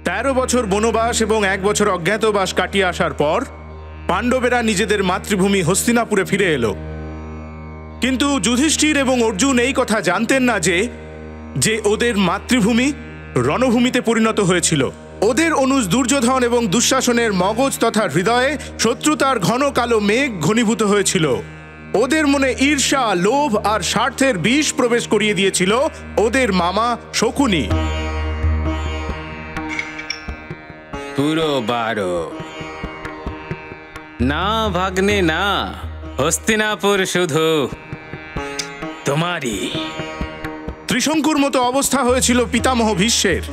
13 বছর বনবাস এবং 1 বছর অজ্ঞাতবাস কাটিয়ে আসার পর পাণ্ডবেরা নিজেদের মাতৃভূমি হস্তিনাপুরে ফিরে এলো। কিন্তু যুধিষ্ঠির এবং অর্জুন এই কথা জানতেন না যে ওদের মাতৃভূমি রণভূমিতে পরিণত হয়েছিল। ওদের অনুজ দুর্যোধন এবং দুঃশাসনের মগজ তথা হৃদয়ে শত্রুতার ঘন কালো মেঘ ঘনীভূত হয়েছিল। ওদের মনে ঈর্ষা, লোভ আর স্বার্থের বিষ প্রবেশ করিয়ে দিয়েছিল ওদের মামা শকুনি। পুরো 12 না ভাগ্নে না, হস্তিনাপুর শুধু তোমারই। ত্রিশঙ্কুর মতো অবস্থা হয়েছিল পিতামহ ভীষ্মের।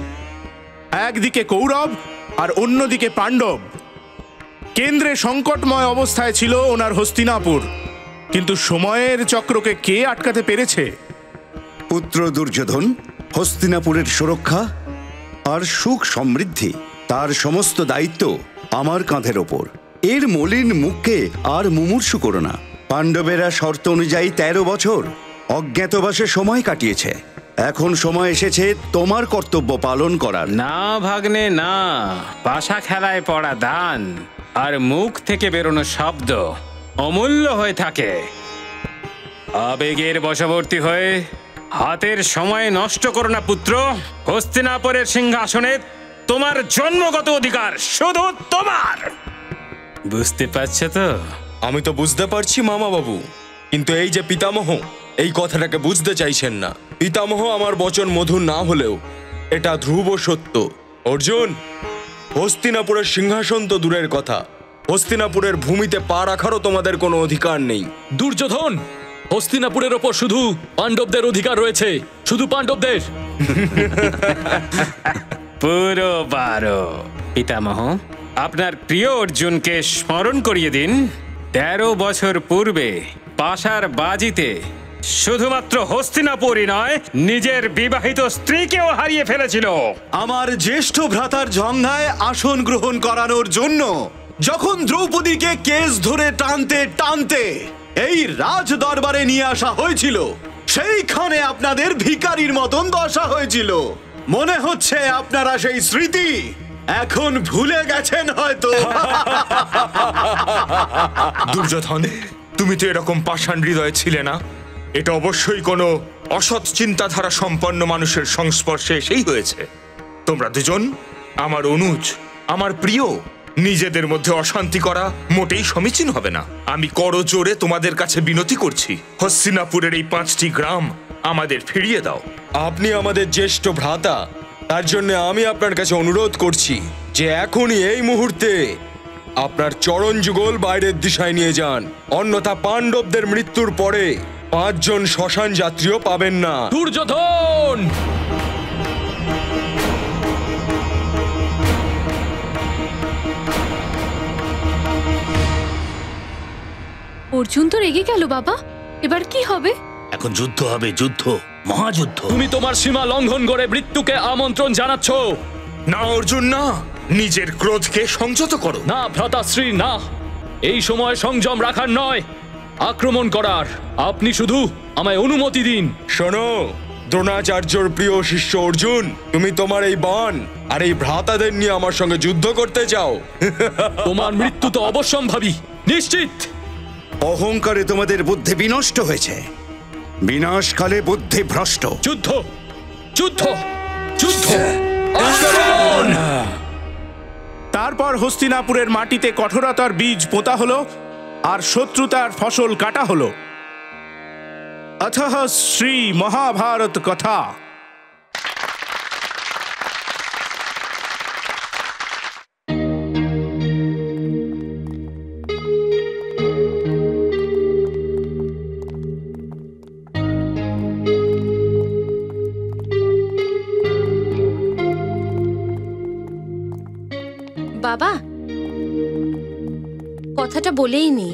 একদিকে কৌরব আর অন্যদিকে পাণ্ডব। কেন্দ্রে সংকটময় অবস্থায় ছিল ওনার হস্তিনাপুর। কিন্তু সময়ের চক্রকে কে আটকাতে পেরেছে? পুত্র দুর্যোধন হস্তিনাপুরের সুরক্ষা আর সুখ সমৃদ্ধি, তার সমস্ত দায়িত্ব আমার কাঁধের ওপর। এর মলিন মুখকে আর মুমূর্ষু করো না। পাণ্ডবেরা শর্ত অনুযায়ী 13 বছর অজ্ঞাতবাসে সময় কাটিয়েছে। এখন সময় এসেছে তোমার কর্তব্য পালন করার। না ভাগ্নে না, পাশা খেলায় পড়া দান আর মুখ থেকে বেরোনো শব্দ অমূল্য হয়ে থাকে। আবেগের বশবর্তী হয়ে হাতের সময় নষ্ট করো না পুত্র। হস্তিনাপুরের সিংহাসনে তোমার জন্মগত অধিকার শুধু তোমার। বুঝতে পারছো তো? আমি তো বুঝতে পারছি মামা বাবু, কিন্তু এই যে পিতামহ এই কথাটাকে বুঝতে চাইছেন না। পিতামহ আমার বচন মধুর না হলেও এটা ধ্রুব সত্য। অর্জুন, হস্তিনাপুরের সিংহাসন তো দূরের কথা, হস্তিনাপুরের ভূমিতে পা রাখারও তোমাদের কোনো অধিকার নেই। দুর্যোধন, হস্তিনাপুরের ওপর শুধু পাণ্ডবদের অধিকার রয়েছে, শুধু পাণ্ডবদের। পুরো 12। পিতামহ, আপনার প্রিয় অর্জুনকে স্মরণ করিয়ে দিন, 13 বছর পূর্বে পাশার বাজিতে শুধুমাত্র হস্তিনাপুরই নয়, নিজের বিবাহিত স্ত্রীকেও হারিয়ে ফেলেছিল। আমার জ্যেষ্ঠ ভ্রাতার ঝঞ্ঝায় আসন গ্রহণ করানোর জন্য যখন দ্রৌপদীকে কেস ধরে টানতে টানতে এই রাজ দরবারে নিয়ে আসা হয়েছিল, সেইখানে আপনাদের ভিখারির মতন দশা হয়েছিল। মনে হচ্ছে আপনারা সেই স্মৃতি এখন ভুলে গেছেন হয়তো। দুর্যোধন, তুমি তো এরকম পাষাণ হৃদয় ছিলে না। এটা অবশ্যই কোনো অসৎ চিন্তাধারা সম্পন্ন মানুষের সংস্পর্শে এসেই হয়েছে। তোমরা দুজন আমার অনুজ, আমার প্রিয়। নিজেদের মধ্যে অশান্তি করা মোটেই সমীচীন হবে না। আমি করজোড়ে তোমাদের কাছে বিনতি করছি, হস্তিনাপুরের এই 5টি গ্রাম আমাদের ফিরিয়ে দাও। আপনি আমাদের জ্যেষ্ঠ ভ্রাতা, তার জন্য আমি আপনার কাছে অনুরোধ করছি যে এখনই এই মুহূর্তে আপনার চরণ যুগল বাইরের দিশায় নিয়ে যান, অন্যথা পাণ্ডবদের মৃত্যুর পরে 5 জন শ্মশান যাত্রীও পাবেন না। দুর্যোধন! অর্জুন তো রেগে গেল বাবা, এবার কি হবে? এখন যুদ্ধ হবে, যুদ্ধ, মহাযুদ্ধ। তুমি তোমার সীমা লঙ্ঘন করে মৃত্যুকে আমন্ত্রণ জানাচ্ছ। না অর্জুন, না, নিজের ক্রোধকে সংযত করো। না ভ্রাতাশ্রী, না, এই সময় সংযম রাখার নয়, আক্রমণ করার। আপনি শুধু আমায় অনুমতি দিন। শোনো দ্রোণাচার্যর প্রিয় শিষ্য অর্জুন, তুমি তোমার এই বাণ আর এই ভ্রাতাদের নিয়ে আমার সঙ্গে যুদ্ধ করতে চাও? তোমার মৃত্যু তো অবশ্যম্ভাবী, নিশ্চিত। অহংকারে তোমাদের বুদ্ধি বিনষ্ট হয়েছে, বিনাশকালে বুদ্ধি ভ্রষ্ট। যুদ্ধ, যুদ্ধ, যুদ্ধ! তারপর হস্তিনাপুরের মাটিতে কঠোরতার বীজ পোঁতা হলো আর শত্রুতার ফসল কাটা হলো। অথঃ শ্রী মহাভারত কথা। বাবা, কথাটা বলেই নি।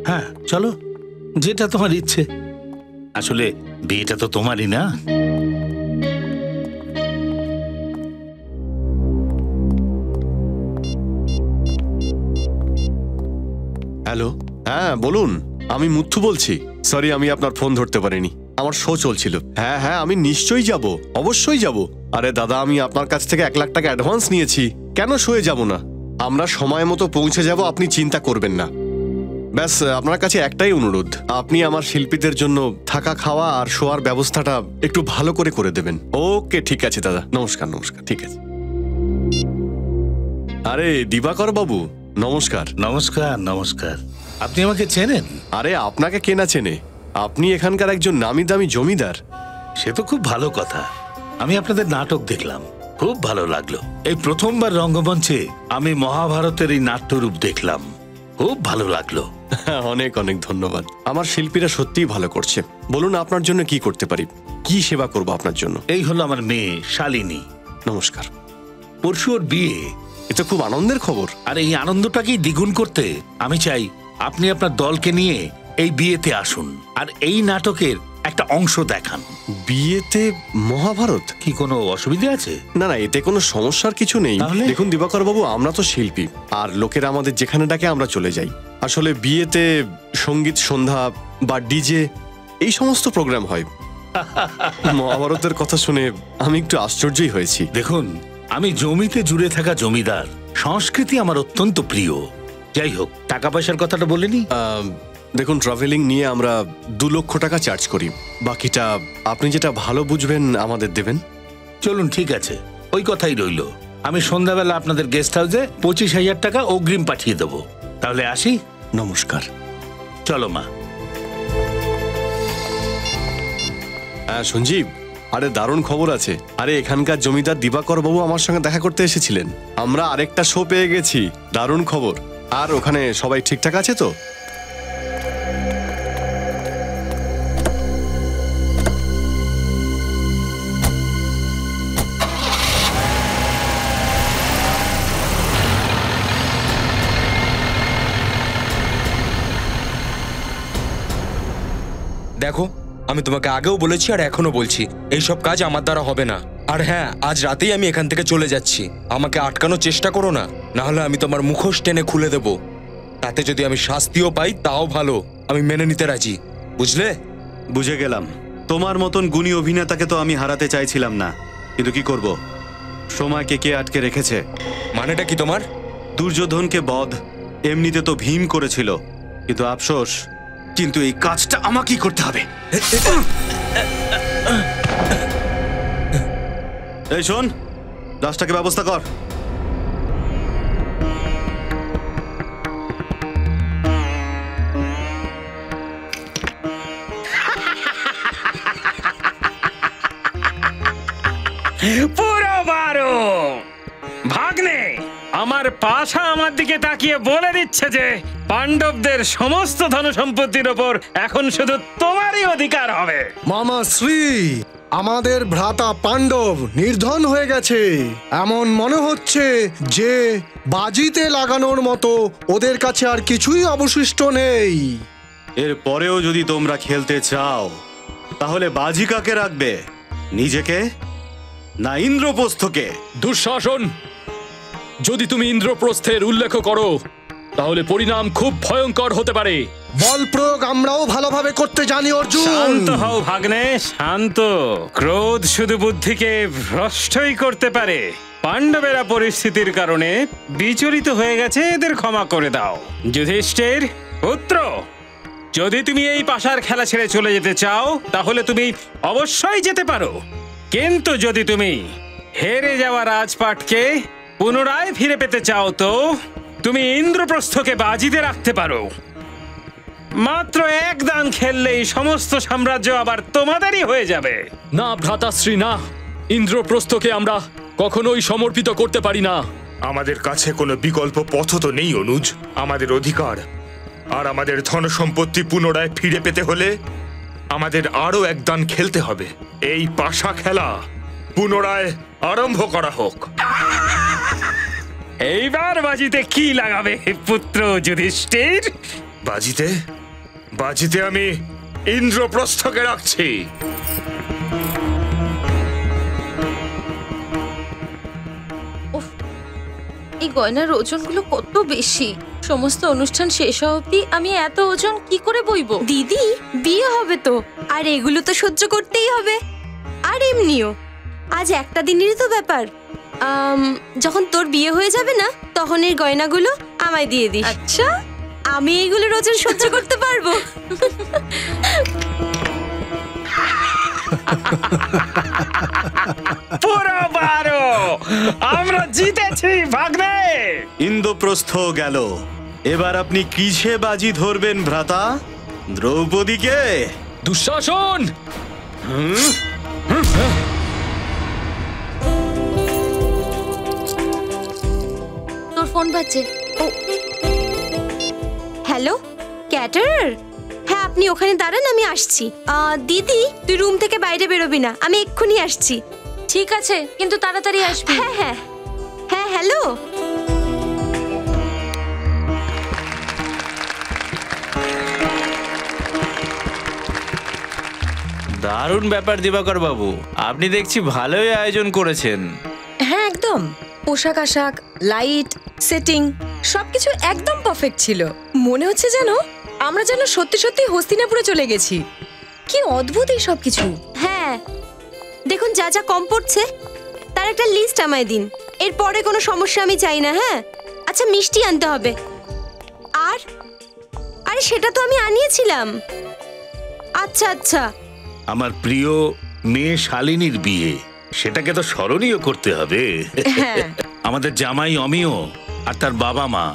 হ্যাঁ চলো, যেটা তোমার ইচ্ছে। আসলে বিয়েটা তো তোমারই না। হ্যালো, হ্যাঁ বলুন, আমি মুথু বলছি। সরি, আমি আপনার ফোন ধরতে পারিনি, আমার শো চলছিল। হ্যাঁ হ্যাঁ, আমি নিশ্চয়ই যাব, অবশ্যই যাব। আরে দাদা, আমি আপনার কাছ থেকে 1 লাখ টাকা অ্যাডভান্স নিয়েছি, কেন সয়ে যাব না? আমরা সময় মতো পৌঁছে যাব, আপনি চিন্তা করবেন না। ব্যাস আপনার কাছে একটাই অনুরোধ, আপনি আমার শিল্পীদের জন্য থাকা খাওয়া আর শোয়ার ব্যবস্থাটা একটু ভালো করে দেবেন। ওকে, ঠিক আছে দাদা, নমস্কার নমস্কার, ঠিক আছে। আরে দিবাকর বাবু, নমস্কার। নমস্কার নমস্কার। আপনি আমাকে চেনেন? আরে আপনাকে কে না চেনে, আপনি এখানকার একজন নামি দামি জমিদার। সে তো খুব ভালো কথা। আমি আপনাদের নাটক দেখলাম, খুব ভালো লাগলো। এই প্রথমবার রঙ্গমঞ্চে আমি মহাভারতের এই নাট্যরূপ দেখলাম, খুব ভালো লাগলো। অনেক অনেক ধন্যবাদ। আমার শিল্পীরা সত্যিই ভালো করছে। বলুন আপনার জন্য কি করতে পারি, কি সেবা করব আপনার জন্য? এই হলো আমার মেয়ে শালিনী। নমস্কার। পরশু ওর বিয়ে। এটা খুব আনন্দের খবর। আর এই আনন্দটাকেই দ্বিগুণ করতে আমি চাই আপনি আপনার দলকে নিয়ে এই বিয়েতে আসুন আর এই নাটকের একটা অংশ দেখান। বিয়েতে মহাভারত? কি কোনো অসুবিধা আছে? না না, এতে কোনো সমস্যার কিছু নেই। দেখুন দিবাকর বাবু, আমরা তো শিল্পী, আর লোকেরা আমাদের যেখানে ডাকে আমরা চলে যাই। আসলে বিয়েতে সঙ্গীত সন্ধ্যা বা ডিজে এই সমস্ত প্রোগ্রাম হয়। মহাভারতের কথা শুনে আমি একটু আশ্চর্যই হয়েছি। দেখুন, আমি জমিতে জুড়ে থাকা জমিদার, সংস্কৃতি আমার অত্যন্ত প্রিয়। যাই হোক, টাকা পয়সার কথাটা বলিনি। দেখুন, ট্রাভেলিং নিয়ে আমরা 2 লক্ষ টাকা চার্জ করি, বাকিটা আপনি যেটা ভালো বুঝবেন আমাদের দেবেন। চলুন, ঠিক আছে, ওই কথাই রইল। আমি সন্ধ্যাবেলা আপনাদের গেস্ট হাউসে 25,000 টাকা অগ্রিম পাঠিয়ে দেবো। তাহলে আসি। নমস্কার। চলো মা। সঞ্জীব, আরে দারুণ খবর আছে। আরে এখানকার জমিদার দিবাকর বাবু আমার সঙ্গে দেখা করতে এসেছিলেন। আমরা আরেকটা শো পেয়ে গেছি, দারুণ খবর। আর ওখানে সবাই ঠিকঠাক আছে তো? দেখো, আমি তোমাকে আগেও বলেছি আর এখনো বলছি, এইসব কাজ আমার দ্বারা হবে না। আর হ্যাঁ, আজ রাতেই আমি এখান থেকে চলে যাচ্ছি। আমাকে আটকানোর চেষ্টা করো না, না হলে আমি তোমার মুখোশ টেনে খুলে দেব। তাতে যদি আমি শাস্তিও পাই তাও ভালো, আমি মেনে নিতে রাজি, বুঝলে? বুঝে গেলাম। তোমার মতন গুণী অভিনেতাকে তো আমি হারাতে চাইছিলাম না, কিন্তু কি করব, সময়কে কে আটকে রেখেছে। মানেটা কি তোমার? দুর্যোধনকে বধ এমনিতে তো ভীম করেছিল, কিন্তু আফসোস, কিন্তু এই কাজটা আমাকেই করতে হবে। এই শোন, লাশটাকে ব্যবস্থা কর। পুরো 12 ভাগ্নে, আমার পাশা আমার দিকে তাকিয়ে বলে দিচ্ছে যে পাণ্ডবদের সমস্ত ধন সম্পত্তির ওপর এখন শুধু তোমারই অধিকার হবে। মামা শ্রী, আমাদের ভ্রাতা পাণ্ডব নির্ধন হয়ে গেছে। এমন মনে হচ্ছে যে বাজিতে লাগানোর মতো ওদের কাছে আর কিছুই অবশিষ্ট নেই। এর পরেও যদি তোমরা খেলতে চাও, তাহলে বাজি কাকে রাখবে, নিজেকে না ইন্দ্রপ্রস্থকে? দুঃশাসন, যদি তুমি ইন্দ্রপ্রস্থের উল্লেখ করো তাহলে পরিণাম খুব ভয়ঙ্কর হতে পারে। বল প্রয়োগ আমরাও ভালোভাবে করতে জানি অর্জুন। শান্ত হও ভাগ্নে, শান্ত। ক্রোধ শুধু বুদ্ধিকে ভ্রষ্টই করতে পারে। পাণ্ডবেরা পরিস্থিতির কারণে বিচলিত হয়ে গেছে, এদের ক্ষমা করে দাও। যুধিষ্ঠির পুত্র, যদি তুমি এই পাশার খেলা ছেড়ে চলে যেতে চাও তাহলে তুমি অবশ্যই যেতে পারো, কিন্তু যদি তুমি হেরে যাওয়া রাজপাটকে পুনরায় ফিরে পেতে চাও তো তুমি ইন্দ্রপ্রস্থকে বাজিতে রাখতে পারো। মাত্র 1 দান খেললেই সমস্ত সাম্রাজ্য আবার তোমাদেরই হয়ে যাবে। না ভ্রাতাশ্রী, না, ইন্দ্রপ্রস্থকে আমরা কখনোই সমর্পিত করতে পারি না। আমাদের কাছে কোনো বিকল্প পথ তো নেই অনুজ। আমাদের অধিকার আর আমাদের ধন সম্পত্তি পুনরায় ফিরে পেতে হলে আমাদের আরো 1 দান খেলতে হবে। এই পাশা খেলা পুনরায় আরম্ভ করা হোক। এইবার বাজিতে কি লাগাবে পুত্র যুধিষ্ঠির? বাজিতে বাজিতে আমি ইন্দ্রপ্রস্থকে রাখছি। এই গয়নার ওজনগুলো কত বেশি! সমস্ত অনুষ্ঠান শেষ হওয়া অবধি আমি এত ওজন কি করে বইবো? দিদি, বিয়ে হবে তো, আর এগুলো তো সহ্য করতেই হবে। আর এমনিও আজ একটা দিনেরই তো ব্যাপার। যখন তোর বিয়ে হয়ে যাবে না, তখন এই গয়নাগুলো আমায় দিয়ে দিস। আচ্ছা, আমি এইগুলোর ওজন সহ্য করতে পারবো। পুরো 12 আমরা জিতেছি ভাগ্নে। ইন্দ্রপ্রস্থ গেল। এবার আপনি কিসে বাজি ধরবেন ভ্রাতা? দ্রৌপদীকে? দুঃশাসন! তোর ফোন বাজছে। Hello, caterer? হ্যাঁ, আপনি ওখানে দাঁড়ান, আমি আসছি। দিদি, তুই রুম থেকে বাইরে বেরোবি না, আমি এক্ষুনি আসছি। ঠিক আছে, কিন্তু তাড়াতাড়ি আসবি। হ্যাঁ হ্যাঁ হ্যাঁ। হ্যালো। দারুণ ব্যাপার দিবাকর বাবু, আপনি দেখছি ভালোই আয়োজন করেছেন। হ্যাঁ একদম, পোশাক আশাক, লাইট, সেটিং সবকিছু একদম পারফেক্ট ছিল। মনে হচ্ছে যেন আমরা যেন সত্যি সত্যি হস্তিনাপুরে চলে গেছি। কি অদ্ভুত এই সবকিছু। হ্যাঁ, দেখুন যা যা কম পড়ছে তার একটা লিস্ট আমায় দিন। এরপরে কোনো সমস্যা আমি চাই না। হ্যাঁ, আচ্ছা মিষ্টি আনতে হবে। আর আরে সেটা তো আমি আনিয়েছিলাম। আচ্ছা আচ্ছা। আমার প্রিয় মেয়ে শালিনীর বিয়ে, সেটাকে তো স্মরণীয় করতে হবে। আমাদের জামাই অমিয় আর তার বাবা মা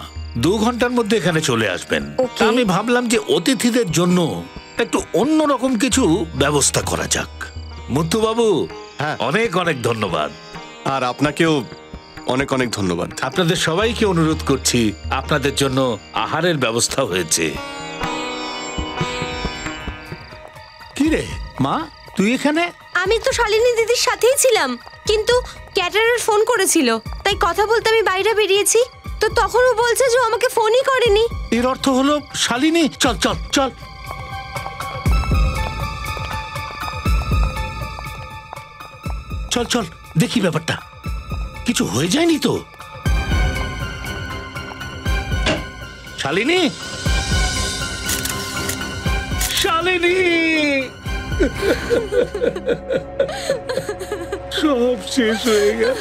2 ঘন্টার মধ্যে এখানে চলে আসবেন। তা আমি ভাবলাম যে অতিথিদের জন্য একটু অন্যরকম কিছু ব্যবস্থা করা যাক। মুত্তু বাবু, অনেক অনেক ধন্যবাদ। আর আপনাকেও অনেক অনেক ধন্যবাদ। আপনাদের সবাইকে অনুরোধ করছি, আপনাদের জন্য আহারের ব্যবস্থা হয়েছে। কি রে মা, তুই এখানে? আমি তো শালিনী দিদির সাথেই ছিলাম, কিন্তু ক্যাটারার ফোন করেছিল, তাই কথা বলতে আমি বাইরে বেরিয়েছি। তো তখন ও বলছে যে ও আমাকে ফোনই করেনি। এর অর্থ হলো শালিনী। চল চল চল। চল চল দেখি ব্যাপারটা, কিছু হয়ে যায়নি তো? শালিনী, শালিনী, সব শেষ হয়ে গেল।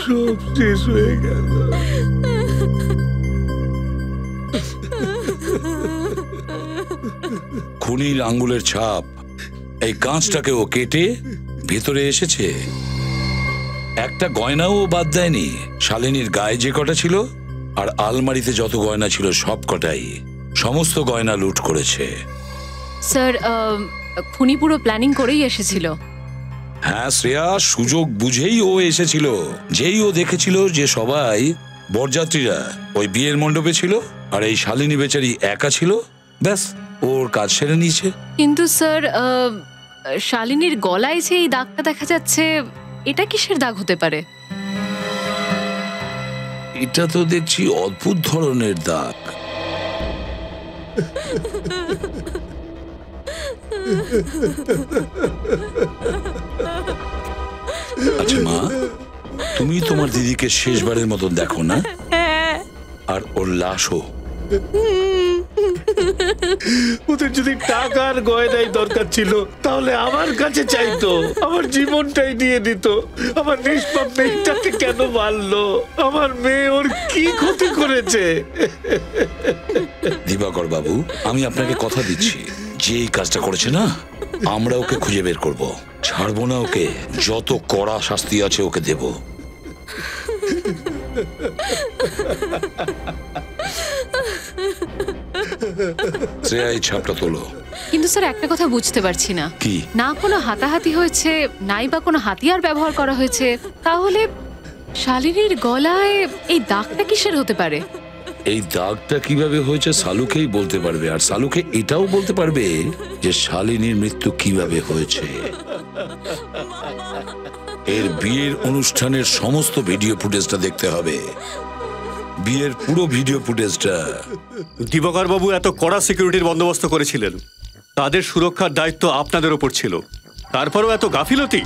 সব শেষ হয়ে গেল। খুনির আঙ্গুলের ছাপ, এই কাঁচটাকে ও কেটে ভেতরে এসেছে। একটা গয়নাও বাদ দেয়নি। শালিনীর গায়ে যে কটা ছিল আর আলমারিতে যত গয়না ছিল সব কটাই, সমস্ত গয়না লুট করেছে। স্যার, খুনি পুরো প্ল্যানিং করেই এসেছিল। হ্যাঁ শ্রেয়া, সুযোগ বুঝেই ও এসেছিল। যেই ও দেখেছিল যে সবাই বরযাত্রীরা ওই বিয়ের মণ্ডপে ছিল আর এই শালিনী বেচারি একা ছিল, ব্যাস ওর কাজ সেরে নিয়েছে। কিন্তু স্যার, শালিনীর গলায় যে এই দাগটা দেখা যাচ্ছে, এটা কিসের দাগ হতে পারে? এটা তো দেখছি অদ্ভুত ধরনের দাগ। আচ্ছা মা, তুমি তোমার দিদিকে শেষবারের মতন দেখো না? আর ওর লাশও। ওদের যদি টাকার গয়নাই দরকার ছিল তাহলে আমার কাছে চাইতো, আমার জীবনটাই দিয়ে দিত। আমার নিষ্পাপ মেয়েটাকে কেন মারলো? আমার মেয়ে ওর কি ক্ষতি করেছে? দিবাকর বাবু, আমি আপনাকে কথা দিচ্ছি, যে এই কাজটা করেছে না, আমরা ওকে খুঁজে বের করব। ছাড়বো না ওকে, যত কড়া শাস্তি আছে ওকে দেব। শ্রেয়া, এই ছাপটা তোলো। কিন্তু স্যার, একটা কথা বুঝতে পারছি না। কি? না কোনো হাতাহাতি হয়েছে, নাই বা কোনো হাতিয়ার ব্যবহার করা হয়েছে, তাহলে শালিনীর গলায় এই দাগটা কিসের হতে পারে? এই দাগটা কিভাবে হয়েছে সালুকেই বলতে পারবে, আর সালুকে এটাও বলতে পারবে যে শালিনীর মৃত্যু কিভাবে হয়েছে। এর বিয়ের অনুষ্ঠানের সমস্ত ভিডিও ফুটেজটা দেখতে হবে, বিয়ের পুরো ভিডিও ফুটেজটা। দিবাকর বাবু এত কড়া সিকিউরিটির বন্দোবস্ত করেছিলেন, তাদের সুরক্ষার দায়িত্ব আপনাদের ওপর ছিল। তারপরেও এত গাফিলতি।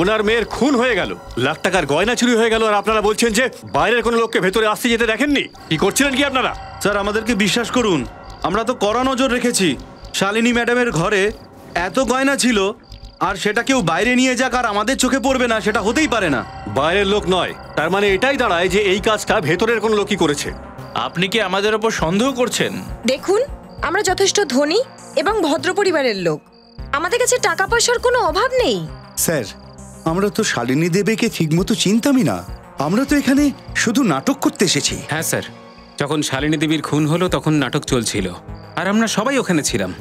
ওনার মেয়ের খুন হয়ে গেল, লাখ টাকার গয়না চুরি হয়ে গেল, আর আপনারা বলছেন যে বাইরের কোনো লোককে ভেতরে আসতে যেতে দেখেননি। কি করছিলেন কি আপনারা? স্যার, আমাদেরকে বিশ্বাস করুন, আমরা তো কড়া নজর রেখেছি। শালিনী ম্যাডামের ঘরে এত গয়না ছিল, আর সেটা কেউ বাইরে নিয়ে যাক আর আমাদের চোখে পড়বে না, সেটা হতেই পারে না। বাইরের লোক নয়, তার মানে এটাই দাঁড়ায় যে এই কাজটা ভেতরের কোনো লোকই করেছে। আপনি কি আমাদের ওপর সন্দেহ করছেন? দেখুন, আমরা যথেষ্ট ধনী এবং ভদ্র পরিবারের লোক। আমাদের কাছে টাকা পয়সার কোনো অভাব নেই। স্যার, আমরা তো শালিনী দেবীকে ঠিকমতো চিনতামই না। আমরা তো এখানে শুধু নাটক করতে এসেছি। হ্যাঁ স্যার, যখন শালিনী দেবীর খুন হলো তখন নাটক চলছিল, আর আমরা সবাই ওখানে ছিলাম।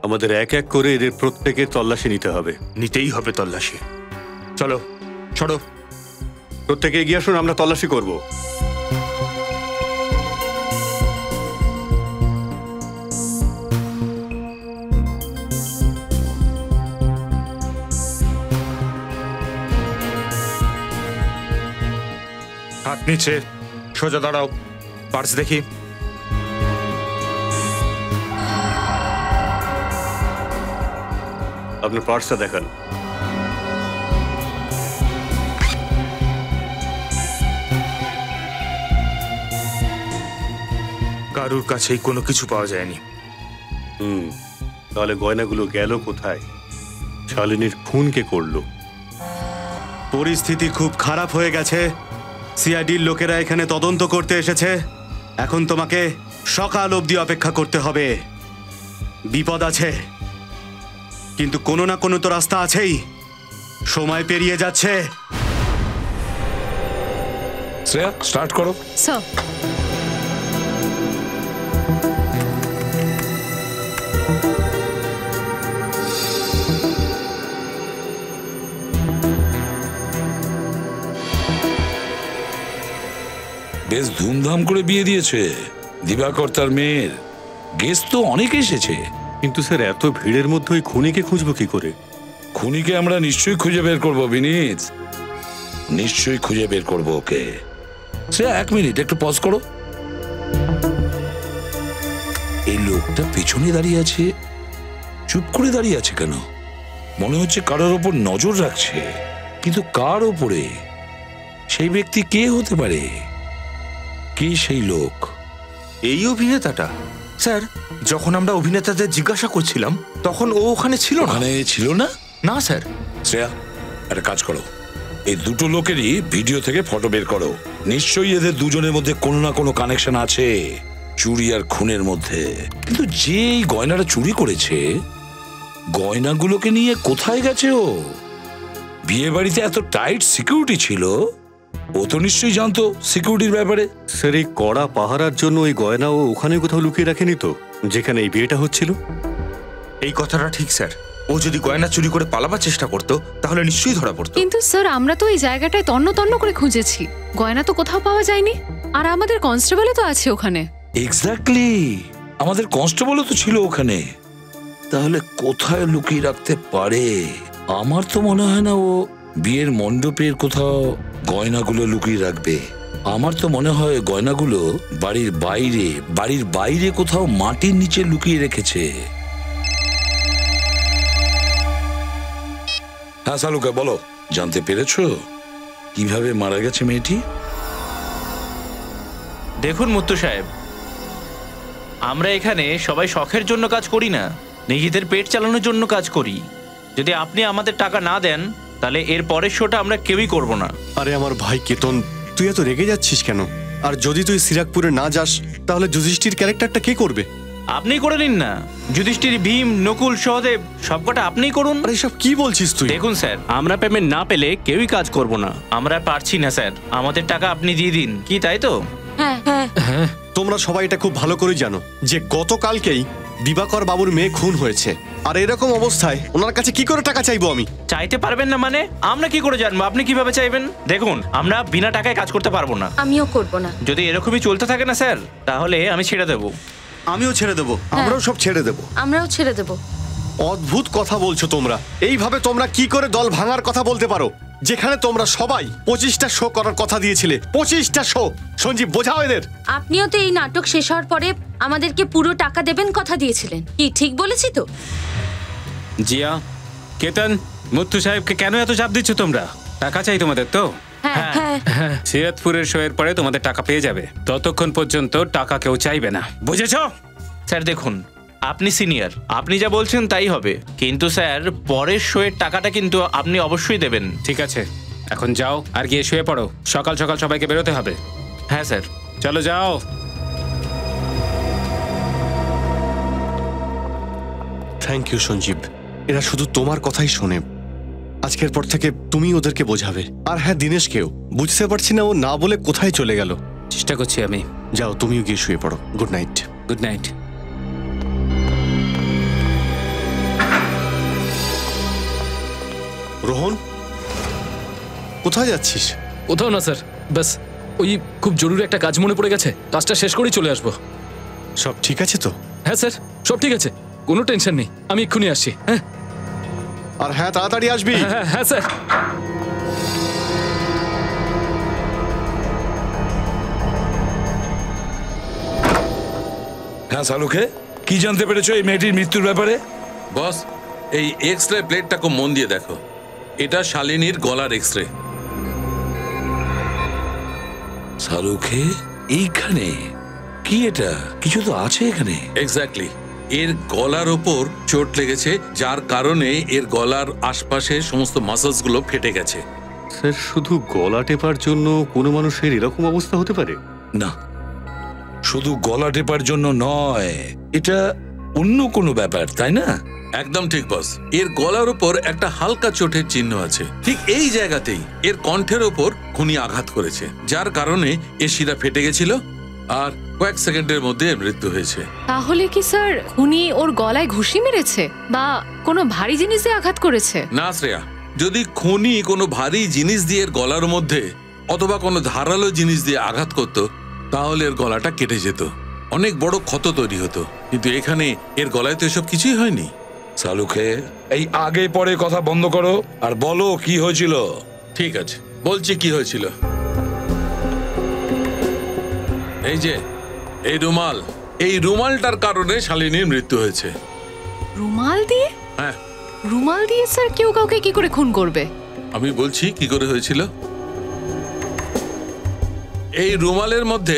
আমাদের এক এক করে এদের প্রত্যেকের তল্লাশি নিতে হবে। নিতেই হবে তল্লাশি। চলো, সরো। প্রত্যেকে এগিয়ে আসুন, আমরা তল্লাশি করব। হাত নিচে, সোজা দাঁড়াও। পার্স দেখি। আপনার পার্সটা দেখান। কারুর কাছেই কোনো কিছু পাওয়া যায়নি। তাহলে গয়নাগুলো গেল কোথায়? শালিনীর খুন কে করলো? পরিস্থিতি খুব খারাপ হয়ে গেছে। সিআইডির লোকেরা এখানে তদন্ত করতে এসেছে। এখন তোমাকে সকাল অবধি অপেক্ষা করতে হবে। বিপদ আছে, কিন্তু কোনো না কোনো তো রাস্তা আছেই। সময় পেরিয়ে যাচ্ছে। শ্রেয়া, স্টার্ট করো। স্যার, বেশ ধুমধাম করে বিয়ে দিয়েছে দিবাকর তার মেয়ের। গেস্ট তো অনেক এসেছে। কিন্তু স্যার, এত ভিড়ের মধ্যে ওই খুনিকে খুঁজবো কি করে? খুনিকে আমরা নিশ্চয়ই খুঁজে বের করবো বিনীত, নিশ্চয়ই খুঁজে বের করবো ওকে। সে এক মিনিট একটু পজ করো। এই লোকটা পেছনে দাঁড়িয়ে আছে, চুপ করে দাঁড়িয়ে আছে কেন? মনে হচ্ছে কারোর ওপর নজর রাখছে, কিন্তু কার ওপরে? সেই ব্যক্তি কে হতে পারে? কি সেই লোক? এই অভিনেতাটা? স্যার, যখন আমরা অভিনেতাদের জিজ্ঞাসা করছিলাম তখন ও ওখানে ছিল না। ওখানে ছিল না? না স্যার। শ্রেয়া, একটা কাজ করো, এই দুটো লোকেরই ভিডিও থেকে ফটো বের করো। নিশ্চয়ই এদের দুজনের মধ্যে কোনো না কোনো কানেকশন আছে চুরি আর খুনের মধ্যে। কিন্তু যে এই গয়নাটা চুরি করেছে, গয়নাগুলোকে নিয়ে কোথায় গেছে ও? বিয়ে বাড়িতে এত টাইট সিকিউরিটি ছিল, ও তো নিশ্চয়ই জানতো সিকিউরিটির ব্যাপারে। স্যার, এই কড়া পাহারার জন্য এই গয়না ও ওখানে কোথাও লুকিয়ে রাখেনি তো, যেখানে এই বিয়েটা হচ্ছিল? এই কথাটা ঠিক স্যার। ও যদি গয়না চুরি করে পালাবার চেষ্টা করতো তাহলে নিশ্চয়ই ধরা পড়তো। কিন্তু স্যার, আমরা তো এই জায়গাটায় তন্ন তন্ন করে খুঁজেছি, গয়না তো কোথাও পাওয়া যায়নি। আর আমাদের কনস্টেবলও তো আছে ওখানে। এক্স্যাক্টলি, আমাদের কনস্টেবলও তো ছিল ওখানে। তাহলে কোথায় লুকিয়ে রাখতে পারে? আমার তো মনে হয় না ও বিয়ের মণ্ডপের কোথাও গয়নাগুলো লুকিয়ে রাখবে। আমার তো মনে হয় গয়নাগুলো বাড়ির বাইরে কোথাও মাটির নিচে লুকিয়ে রেখেছে। হ্যাঁ সালুকা, বলো, জানতে পেরেছো কিভাবে মারা গেছে মেয়েটি? দেখুন মুত্তু সাহেব, আমরা এখানে সবাই শখের জন্য কাজ করি না, নিজেদের পেট চালানোর জন্য কাজ করি। যদি আপনি আমাদের টাকা না দেন তাহলে এর পরের শোটা আমরা কেউই করব না। আরে আমার ভাই কেতন, তুই এত রেগে যাচ্ছিস কেন? আর যদি তুই সিরাকপুরে না যাস তাহলে যুধিষ্ঠির ক্যারেক্টারটা কে করবে? আপনি করে নিন না। যুধিষ্ঠির, ভীম, নকুল, সহদেব সবকটা আপনিই করুন। আরে সব কি বলছিস তুই? দেখুন স্যার, আমরা পেমেন্ট না পেলে কেউই কাজ করব না। আমরা পারছি না স্যার, আমাদের টাকা আপনি দিয়ে দিন। কি তাই তো? হ্যাঁ হ্যাঁ, তোমরা সবাই এটা খুব ভালো করে জানো যে গতকালকেই দিবাকর বাবুর মেয়ে খুন হয়েছে। আর এরকম অবস্থায় ওনার কাছে কি করে টাকা চাইবো আমি? চাইতে পারবেন না মানে? আমরা কি করে জানবো আপনি কিভাবে চাইবেন? দেখুন, আমরা বিনা টাকায় কাজ করতে পারবো না। আমিও করব না। যদি এরকমই চলতে থাকে না স্যার, তাহলে আমি ছেড়ে দেবো। আমিও ছেড়ে দেবো। আমরাও সব ছেড়ে দেবো। আমরাও ছেড়ে দেব। অদ্ভুত কথা বলছো তোমরা। এইভাবে তোমরা কি করে দল ভাঙার কথা বলতে পারো, যেখানে তোমরা সবাই 25টা শো করার কথা দিয়েছিলে? 25টা শো! সঞ্জীব, বোঝাও এদের। আপনিও তো এই নাটক শেষ হওয়ার পরে আমাদেরকে পুরো টাকা দেবেন কথা দিয়েছিলেন। কি ঠিক বলেছি তো? জিয়া, কেতন, মুত্তু সাহেবকে কেন এত চাপ দিচ্ছ তোমরা? টাকা চাই তোমাদের তো? হ্যাঁ। সিরাতপুরের শোয়ের পরে তোমাদের টাকা পেয়ে যাবে। ততক্ষণ পর্যন্ত টাকা কেউ চাইবে না, বুঝেছো? স্যার দেখুন, আপনি সিনিয়র, আপনি যা বলছেন তাই হবে, কিন্তু স্যার পরের শোয়ের টাকাটা কিন্তু আপনি অবশ্যই দেবেন। ঠিক আছে, এখন যাও আর গিয়ে শুয়ে পড়ো, সকাল সকাল সবাইকে বেরোতে হবে। হ্যাঁ স্যার। চলো যাও। থ্যাংক ইউ সঞ্জীব, এরা শুধু তোমার কথাই শোনে। আজকের পর থেকে তুমি ওদেরকে বোঝাবে। আর হ্যাঁ, দিনেশকেও। বুঝতে পারছি না ও না বলে কোথায় চলে গেল। চেষ্টা করছি আমি। যাও, তুমিও গিয়ে শুয়ে পড়ো। Good night. Good night. Rohan, কোথায় যাচ্ছিস? কোথাও না স্যার, ব্যাস ওই খুব জরুরি একটা কাজ মনে পড়ে গেছে, কাজটা শেষ করেই চলে আসবো। সব ঠিক আছে তো? হ্যাঁ স্যার, সব ঠিক আছে, কোনো টেনশন নেই, আমি এক্ষুনি আসছি। হ্যাঁ, আর হ্যাঁ, তাড়াতাড়ি আসবি। হ্যাঁ হ্যাঁ স্যার। হ্যাঁ শালুকে, কি জানতে পেরেছো এই মেয়েটির মৃত্যুর ব্যাপারে? বস, এই এক্স রে প্লেটটা খুব মন দিয়ে দেখো। এটা শালিনীর গলার এক্স রে। শালুকে, এইখানে কি এটা? কিছু তো আছে এখানে। এক্স্যাক্টলি, এর গলার ওপর চোট লেগেছে, যার কারণে এর গলার আশপাশে সমস্ত মাসলস গুলো ফেটে গেছে। স্যার, শুধু গলা টেপার জন্য কোনো মানুষের এরকম অবস্থা হতে পারে? না, শুধু গলা টেপার জন্য নয়, এটা অন্য কোনো ব্যাপার, তাই না? একদম ঠিক বস, এর গলার ওপর একটা হালকা চোটের চিহ্ন আছে, ঠিক এই জায়গাতেই। এর কণ্ঠের ওপর খুনি আঘাত করেছে, যার কারণে এর শিরা ফেটে গেছিল আর কয়েক সেকেন্ডের মধ্যে মৃত্যু হয়েছে। তাহলে কি স্যার খুনি ওর গলায় ঘুষি মেরেছে বা কোনো ভারী জিনিস দিয়ে আঘাত করেছে? না শ্রেয়া, যদি খুনি কোনো ভারী জিনিস দিয়ে এর গলার মধ্যে অথবা কোনো ধারালো জিনিস দিয়ে আঘাত করত, তাহলে এর গলাটা কেটে যেত, অনেক বড় ক্ষত তৈরি হতো। কিন্তু এখানে এর গলায় তো এসব কিছুই হয়নি। শালুকে, এই আগে পরে কথা বন্ধ করো আর বলো কি হয়েছিল। ঠিক আছে, বলছি কি হয়েছিল। এই যে এই রুমাল, এই রুমালটার কারণে শালিনীর মৃত্যু হয়েছে। রুমাল দিয়ে? হ্যাঁ। রুমাল দিয়ে স্যার কেউ কাউকে কি করে খুন করবে? আমি বলছি কি করে হয়েছিল। এই রুমালের মধ্যে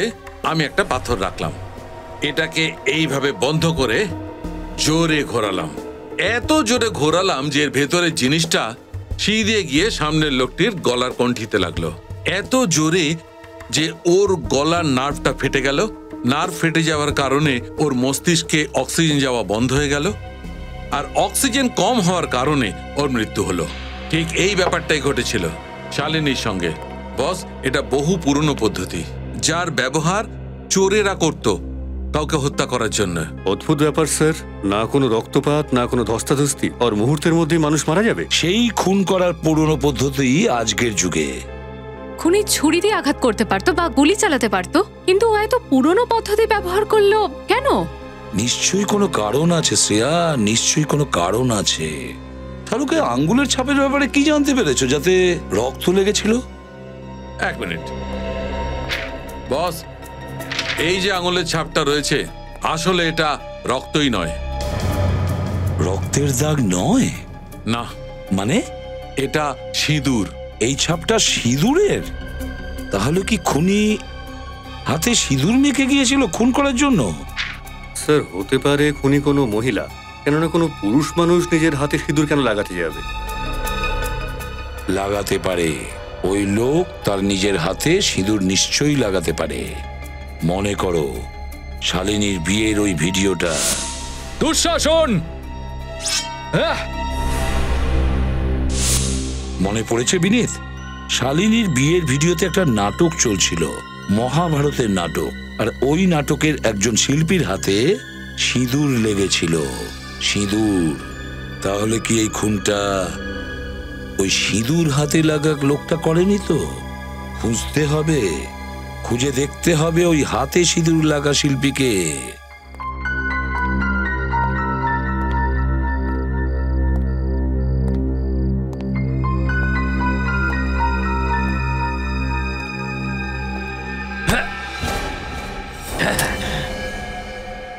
আমি একটা পাথর রাখলাম, এটাকে এইভাবে বন্ধ করে জোরে ঘোরালাম, এত জোরে ঘোরালাম যে এর ভেতরের জিনিসটা সিঁধে গিয়ে সামনের লোকটির গলার কণ্ঠিতে লাগলো, এত জোরে যে ওর গলার নার্ভটা ফেটে গেল। নার্ভ ফেটে যাওয়ার কারণে ওর মস্তিষ্কে অক্সিজেন যাওয়া বন্ধ হয়ে গেল, আর অক্সিজেন কম হওয়ার কারণে ওর মৃত্যু হলো। ঠিক এই ব্যাপারটাই ঘটেছিল শালিনীর সঙ্গে। বস, এটা বহু পুরনো পদ্ধতি, যার ব্যবহার চোরেরা করত কাউকে হত্যা করার জন্য। অদ্ভুত ব্যাপার স্যার, না কোনো রক্তপাত, না কোনো ধস্তাধস্তি, আর মুহূর্তের মধ্যেই মানুষ মারা যাবে। সেই খুন করার পুরনো পদ্ধতি আজকের যুগে। খুনি ছুরি দিয়ে আঘাত করতে পারতো বা গুলি চালাতে পারতো, কিন্তু ও এত পুরনো পদ্ধতি ব্যবহার করলো কেন? নিশ্চয়ই কোনো কারণ আছে শ্রেয়া, নিশ্চয়ই কোনো কারণ আছে। শালুকে, আঙ্গুলের ছাপের ব্যাপারে কি জানতে পেরেছো যাতে রক্ত লেগেছিল? এক মিনিট বস, এই যে আঙুলের ছাপটা রয়েছে, আসলে এটা রক্তই নয়। রক্তের দাগ নয়? না। মানে? এটা সিঁদুর। এই ছাপটা সিঁদুরের? তাহলে কি খুনি হাতে সিঁদুর মেখে গিয়েছিল খুন করার জন্য? স্যার, হতে পারে খুনি কোনো মহিলা, কেননা কোনো পুরুষ মানুষ নিজের হাতে সিঁদুর কেন লাগাতে যাবে? লাগাতে পারে, ওই লোক তার নিজের হাতে সিঁদুর নিশ্চয়ই লাগাতে পারে। মনে করো শালিনীর বিয়ের ওই ভিডিওটা। দুঃশাসন! মনে পড়েছে বিনীত, শালিনীর বিয়ের ভিডিওতে একটা নাটক চলছিল, মহাভারতের নাটক, আর ওই নাটকের একজন শিল্পীর হাতে সিঁদুর লেগেছিল। সিঁদুর। তাহলে কি এই খুনটা ওই সিঁদুর হাতে লাগা লোকটা করেনি তো? খুঁজতে হবে, খুঁজে দেখতে হবে ওই হাতে সিঁদুর লাগা শিল্পীকে।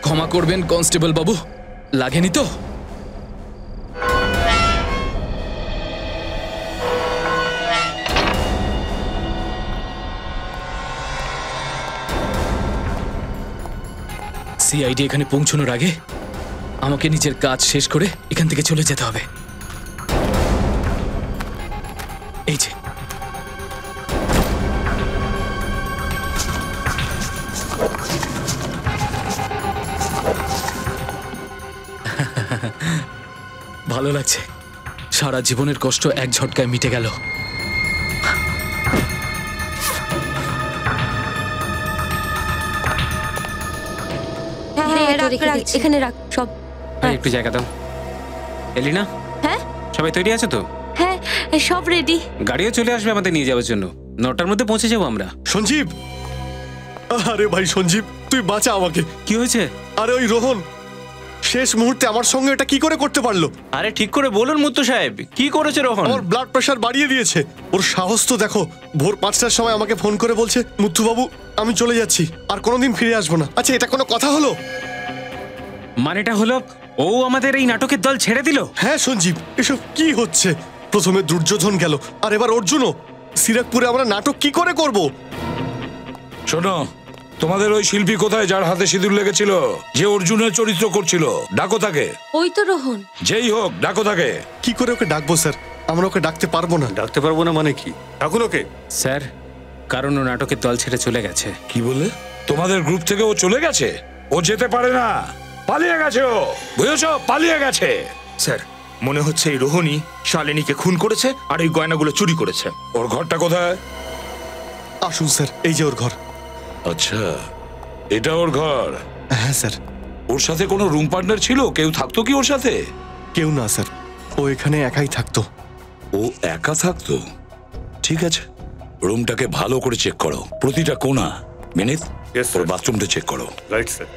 ক্ষমা করবেন কনস্টেবল বাবু, লাগেনি তো? সিআইডি এখানে পৌঁছানোর আগে আমাকে নিজের কাজ শেষ করে এখান থেকে চলে যেতে হবে। এই যে ভালো লাগছে, সারা জীবনের কষ্ট এক ঝটকায় মিটে গেল। এখানে রাখ সব। একটু জায়গা দাও। এলিনা, হ্যাঁ সবাই তৈরি আছে তো? হ্যাঁ সব রেডি। গাড়িও চলে আসবে আমাদের নিয়ে যাওয়ার জন্য। 9টার মধ্যে পৌঁছে যাবো আমরা। সঞ্জীব, আরে ভাই সঞ্জীব, তুই বাঁচা আমাকে। কি হয়েছে? আরে ওই রোহন শেষ মুহূর্তে আমার সঙ্গে এটা কি করে করতে পারলো? আরে ঠিক করে বলুন মুত্তু সাহেব, কি করেছে রোহন? আমার ব্লাড প্রেশার বাড়িয়ে দিয়েছে। ওর সাহস তো দেখো, ভোর 5টার সময় আমাকে ফোন করে বলছে, মুত্তু বাবু আমি চলে যাচ্ছি, আর কোনোদিন ফিরে আসবো না। আচ্ছা এটা কোনো কথা হলো? মানেটা হলো ও আমাদের এই নাটকের দল ছেড়ে দিল? হ্যাঁ সঞ্জীব, এসব কি হচ্ছে? প্রথমে দুর্যোধন গেল, আর এবার অর্জুনও। সিরাকপুরে আমরা নাটক কি করে করব? শোনো, তোমাদের ওই শিল্পী কোথায় যার হাতে সিঁদুর লেগেছিল, যে অর্জুনের চরিত্র করছিল? ডাকো তাকে। ওই তো রোহন। যেই হোক ডাকো তাকে। কি করে ওকে ডাকবো স্যার? আমরা ওকে ডাকতে পারবো না। ডাকতে পারবো না মানে কি? ডাকুন ওকে। স্যার, কারণ ও নাটকের দল ছেড়ে চলে গেছে। কি বলে? তোমাদের গ্রুপ থেকে ও চলে গেছে? ও যেতে পারে না, পালিয়ে গেছে। ও বুঝেছো, পালিয়ে গেছে। স্যার, মনে হচ্ছে এই রোহনই শালিনীকে খুন করেছে আর এই গয়নাগুলো চুরি করেছে। ওর ঘরটা কোথায়? আসুন স্যার, এই যে ওর ঘর। আচ্ছা, এটা ওর ঘর? হ্যাঁ স্যার। ওর সাথে কোনো রুম পার্টনার ছিল? কেউ থাকতো কি ওর সাথে? কেউ না স্যার, ও এখানে একাই থাকতো। ও একা থাকতো? ঠিক আছে, রুমটাকে ভালো করে চেক করো, প্রতিটা কোণা। মিনিট, ওর বাথরুমটা চেক করো। Right sir.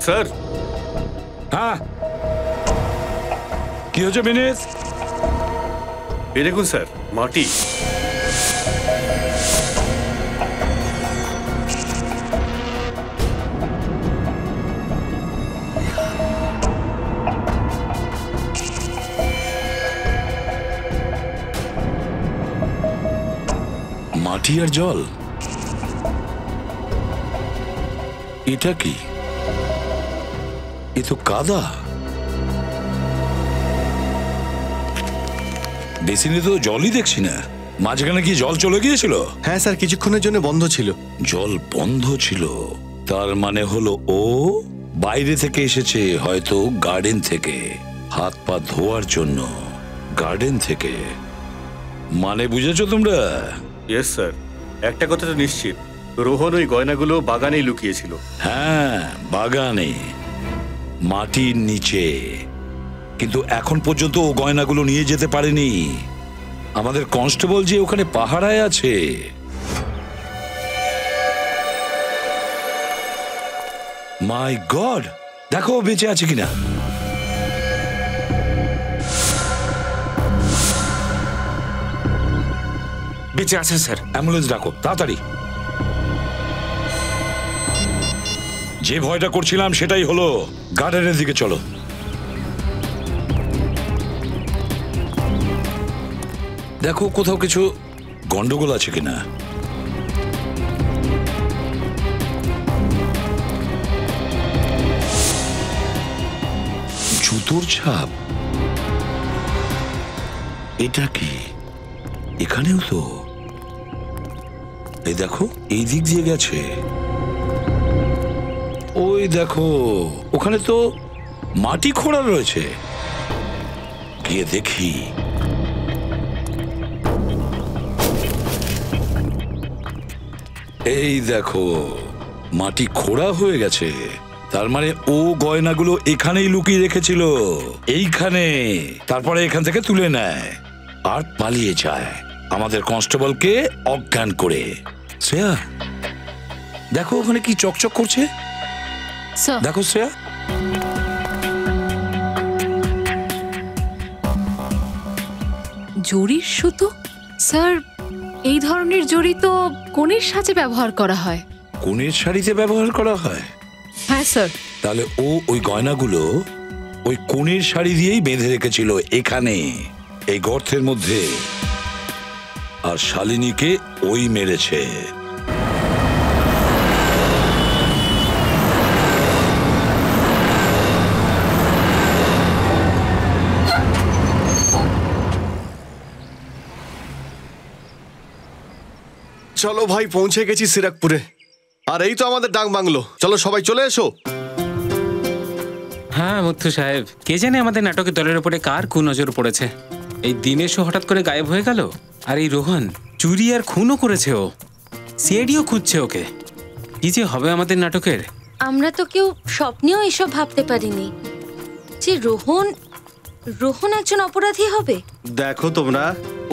স্যার। হ্যাঁ, কি হয়েছে মিনিট? এই দেখুন স্যার, মাটি। মাটি আর জল, এটা কি? এ তো কাদা। বেসিনে তো জলই দেখছি না, মাঝখানে কি জল চলে গিয়েছিল? হ্যাঁ স্যার, কিছুক্ষণের জন্য বন্ধ ছিল। জল বন্ধ ছিল, তার মানে হলো ও বাইরে থেকে এসেছে, হয়তো গার্ডেন থেকে, হাত পা ধোয়ার জন্য। গার্ডেন থেকে মানে বুঝেছো তোমরা? ইয়েস স্যার, একটা কথা তো নিশ্চিত, রোহন ওই গয়নাগুলো বাগানেই লুকিয়েছিল। হ্যাঁ, বাগানে, মাটির নিচে। কিন্তু এখন পর্যন্ত ও গয়নাগুলো নিয়ে যেতে পারেনি। আমাদের কনস্টেবল যে ওখানে পাহারায় আছে। মাই গড, দেখো ও বেঁচে আছে কিনা। বেঁচে আছে স্যার। অ্যাম্বুলেন্স ডাকো তাড়াতাড়ি। যে ভয়টা করছিলাম সেটাই হলো। গার্ডেনের দিকে চলো। দেখো কোথাও কিছু গন্ডগোল আছে কিনা। জুতোর ছাপ, এটা কি? এখানেও তো। এই দেখো, এই দিক দিয়ে গেছে। ওই দেখো, ওখানে তো মাটি খোঁড়া রয়েছে। গিয়ে দেখি। এই দেখো, মাটি খোঁড়া হয়ে গেছে। তার মানে ও গয়নাগুলো এখানেই লুকিয়ে রেখেছিল, এইখানে। তারপরে এখান থেকে তুলে নেয় আর পালিয়ে যায় আমাদের কনস্টেবলকে অজ্ঞান করে। শ্রেয়া, দেখো ওখানে কি চকচক করছে। দেখো শ্রেয়া। জরির সুতো? স্যার, এই ধরনের জড়ি তো কনের সাজে ব্যবহার করা হয়। কনের শাড়িতে ব্যবহার করা হয়? হ্যাঁ স্যার। তাহলে ও ওই গয়নাগুলো ওই কনের শাড়ি দিয়েই বেঁধে রেখেছিল এখানে। এই গর্তের মধ্যে, আর শালিনীকে ওই মেরেছে। চলো ভাই, পৌঁছে গেছি সিরাকপুরে। আর এই তো আমাদের ডাক বাংলো। চলো সবাই চলে এসো। হ্যাঁ মুথু সাহেব, কে জানে আমাদের নাটকের দলের উপরে কার কুনজর পড়েছে। এই দিনেশও হঠাৎ করে গায়েব হয়ে গেল, আর এই রোহন চুরি আর খুনও করেছে। ও সিআইডিও খুঁজছে ওকে। কি যে হবে আমাদের নাটকের। আমরা তো কেউ স্বপ্নেও এসব ভাবতে পারিনি যে রোহন একজন অপরাধী হবে। দেখো তোমরা,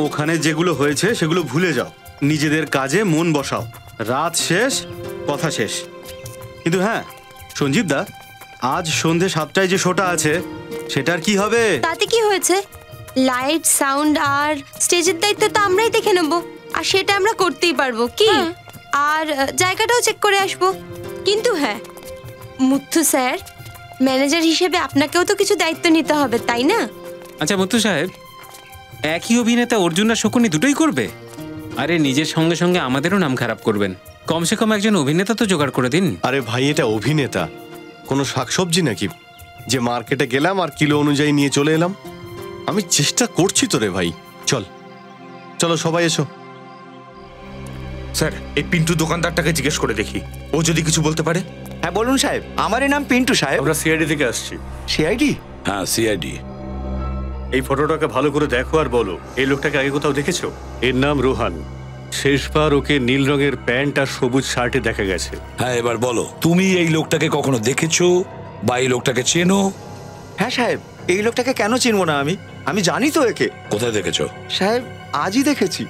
ওখানে যেগুলো হয়েছে সেগুলো ভুলে যাও, নিজেদের কাজে মন বসাও। রাত শেষ, কথা শেষ। কিন্তু হ্যাঁ সঞ্জীব দা, আজ সন্ধে 7টায় যে শোটা আছে সেটার কি হবে? তাতে কি হয়েছে? লাইট, সাউন্ড আর স্টেজের দায়িত্ব তো আমরাই দেখে নেব, আর সেটা আমরা করতেই পারবো কি। আর জায়গাটাও চেক করে আসবো। কিন্তু হ্যাঁ মুথু স্যার, ম্যানেজার হিসেবে আপনাকেও তো কিছু দায়িত্ব নিতে হবে, তাই না? আচ্ছা মুথু সাহেব, একই অভিনেতা অর্জুন আর শকুনি দুটোই করবে? আরে নিজের সঙ্গে সঙ্গে আমাদেরও নাম খারাপ করবেন। কমসে কম একজন অভিনেতা তো জোগাড় করে দিন। আরে ভাই, এটা অভিনেতা, কোনো শাকসবজি নাকি যে মার্কেটে গেলাম আর কিলো অনুযায়ী নিয়ে চলে এলাম? আমি চেষ্টা করছি তো রে ভাই। চলো সবাই এসো। স্যার, এই পিন্টু দোকানদারটাকে জিজ্ঞেস করে দেখি, ও যদি কিছু বলতে পারে। হ্যাঁ বলুন সাহেব, আমার নাম পিন্টু সাহেব। আমরা সিআইডি থেকে আসছি। সিআইডি? হ্যাঁ সিআইডি। এই ফটোটাকে ভালো করে দেখো আর বলো, এই লোকটাকে আগে কোথাও দেখেছো? এর নাম রোহান। শেষবার ওকে নীল রঙের প্যান্ট আর সবুজ শার্টে দেখা গেছে। হ্যাঁ এবার বলো, তুমি এই লোকটাকে কখনো দেখেছো বা এই লোকটাকে চেনো? হ্যাঁ সাহেব, এই লোকটাকে কেন চিনবো না? আমি জানি তো একে। কোথায় দেখেছো? সাহেব আজই দেখেছি।